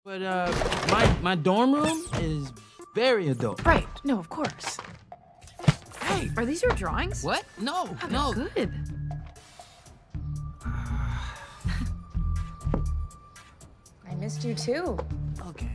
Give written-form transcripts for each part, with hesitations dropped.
But my dorm room is very adult. Right. No, of course. Hey, are these your drawings? What? No, Oh, they're no. good. I missed you too. Okay.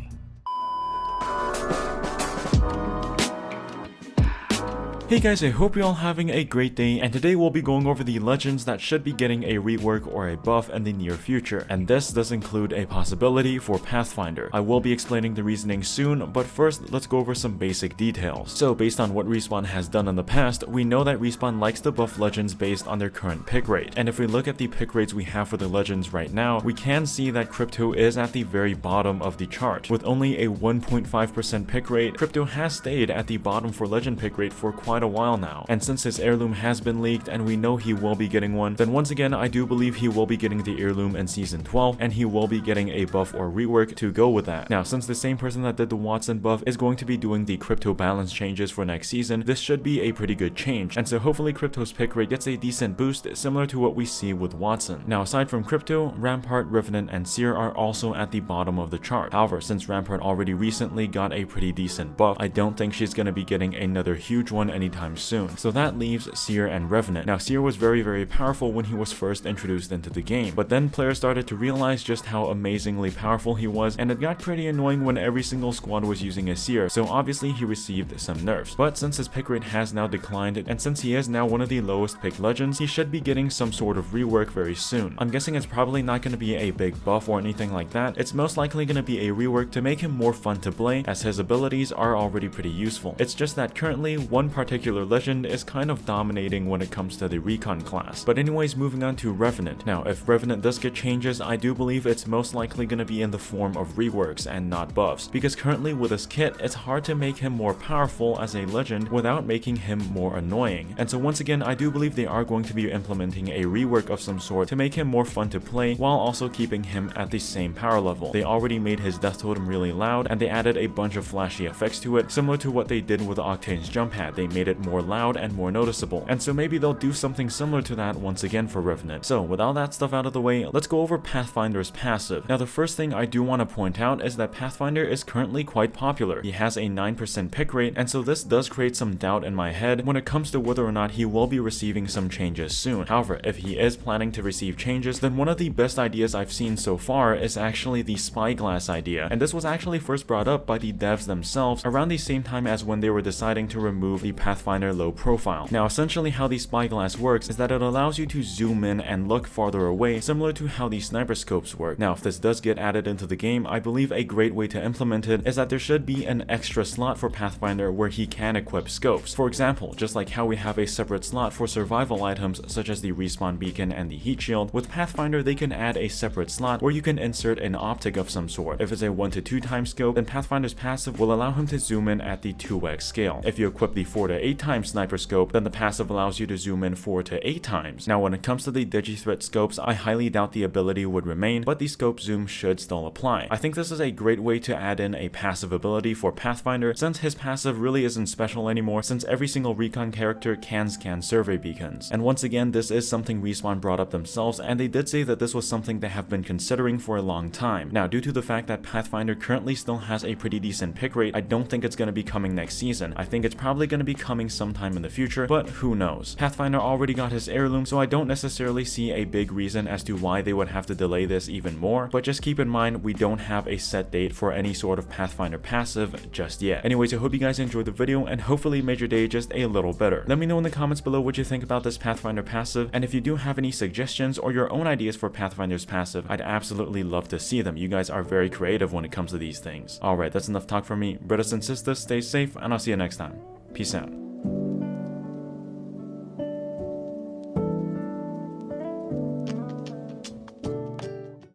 Hey guys, I hope you're all having a great day, and today we'll be going over the legends that should be getting a rework or a buff in the near future, and this does include a possibility for Pathfinder. I will be explaining the reasoning soon, but first let's go over some basic details. So based on what Respawn has done in the past, we know that Respawn likes to buff legends based on their current pick rate, and if we look at the pick rates we have for the legends right now, we can see that Crypto is at the very bottom of the chart. With only a 1.5% pick rate, Crypto has stayed at the bottom for legend pick rate for quite a while now, and since his heirloom has been leaked and we know he will be getting one, then once again I do believe he will be getting the heirloom in season 12, and he will be getting a buff or rework to go with that. Now, since the same person that did the Watson buff is going to be doing the Crypto balance changes for next season, this should be a pretty good change, and so hopefully Crypto's pick rate gets a decent boost similar to what we see with Watson. Now, aside from Crypto, Rampart, Revenant, and Seer are also at the bottom of the chart. However, since Rampart already recently got a pretty decent buff, I don't think she's going to be getting another huge one anytime soon. So that leaves Seer and Revenant. Now, Seer was very powerful when he was first introduced into the game, but then players started to realize just how amazingly powerful he was, and it got pretty annoying when every single squad was using a Seer, so obviously he received some nerfs. But since his pick rate has now declined, and since he is now one of the lowest picked legends, he should be getting some sort of rework very soon. I'm guessing it's probably not going to be a big buff or anything like that. It's most likely going to be a rework to make him more fun to play, as his abilities are already pretty useful. It's just that currently one particular legend is kind of dominating when it comes to the recon class. But anyways, moving on to Revenant. Now, if Revenant does get changes, I do believe it's most likely going to be in the form of reworks and not buffs, because currently with his kit, it's hard to make him more powerful as a legend without making him more annoying. And so once again, I do believe they are going to be implementing a rework of some sort to make him more fun to play while also keeping him at the same power level. They already made his death totem really loud, and they added a bunch of flashy effects to it, similar to what they did with Octane's jump pad. They made it more loud and more noticeable, and so maybe they'll do something similar to that once again for Revenant. So with all that stuff out of the way, let's go over Pathfinder's passive. Now, the first thing I do want to point out is that Pathfinder is currently quite popular. He has a 9% pick rate, and so this does create some doubt in my head when it comes to whether or not he will be receiving some changes soon. However, if he is planning to receive changes, then one of the best ideas I've seen so far is actually the Spyglass idea, and this was actually first brought up by the devs themselves around the same time as when they were deciding to remove the Pathfinder low profile. Now, essentially how the Spyglass works is that it allows you to zoom in and look farther away, similar to how the sniper scopes work. Now, if this does get added into the game, I believe a great way to implement it is that there should be an extra slot for Pathfinder where he can equip scopes. For example, just like how we have a separate slot for survival items such as the respawn beacon and the heat shield, with Pathfinder they can add a separate slot where you can insert an optic of some sort. If it's a 1 to 2 times scope, then Pathfinder's passive will allow him to zoom in at the 2x scale. If you equip the 4 to 8 times sniper scope, then the passive allows you to zoom in 4 to 8 times. Now, when it comes to the Digithreat scopes, I highly doubt the ability would remain, but the scope zoom should still apply. I think this is a great way to add in a passive ability for Pathfinder, since his passive really isn't special anymore, since every single recon character can scan survey beacons. And once again, this is something Respawn brought up themselves, and they did say that this was something they have been considering for a long time. Now, due to the fact that Pathfinder currently still has a pretty decent pick rate, I don't think it's going to be coming next season. I think it's probably going to be coming sometime in the future, but who knows. Pathfinder already got his heirloom, so I don't necessarily see a big reason as to why they would have to delay this even more, but just keep in mind we don't have a set date for any sort of Pathfinder passive just yet. Anyways, I hope you guys enjoyed the video and hopefully made your day just a little better. Let me know in the comments below what you think about this Pathfinder passive, and if you do have any suggestions or your own ideas for Pathfinder's passive, I'd absolutely love to see them. You guys are very creative when it comes to these things. Alright, that's enough talk from me. Brothers and sisters, stay safe, and I'll see you next time. Peace out.